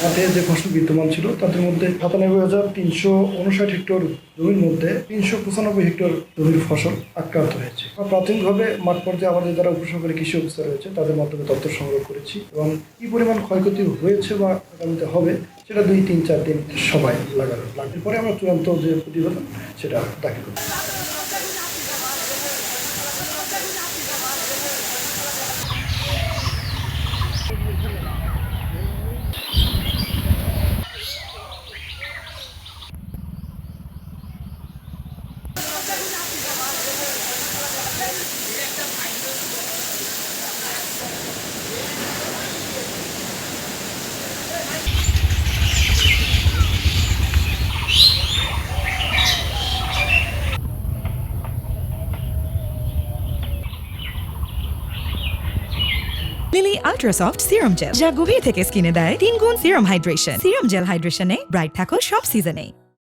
মাঠে যে ফসল বিদ্যমান ছিল তাদের মধ্যে 97,359 হেক্টর জমির মধ্যে 395 হেক্টর জমির ফসল আক্রান্ত হয়েছে। প্রাথমিকভাবে মাঠ পর্যায়ে আমাদের যারা উপসহকারী কৃষি অফিসার রয়েছে তাদের মাধ্যমে তথ্য সংগ্রহ করেছি এবং কি পরিমাণ ক্ষয়ক্ষতি হয়েছে বা আগামীতে হবে সেটা 2-3-4 দিন সবাই লাগবে। পরে আমরা চূড়ান্ত যে প্রতিবেদন সেটা দাখিল করব। Lily ultra soft serum gel, যা গভীর থেকে স্কিনে দেয় 3 গুণ সিরাম হাইড্রেশন। সিরাম জেল হাইড্রেশনে ব্রাইট থাকো সব সিজনে।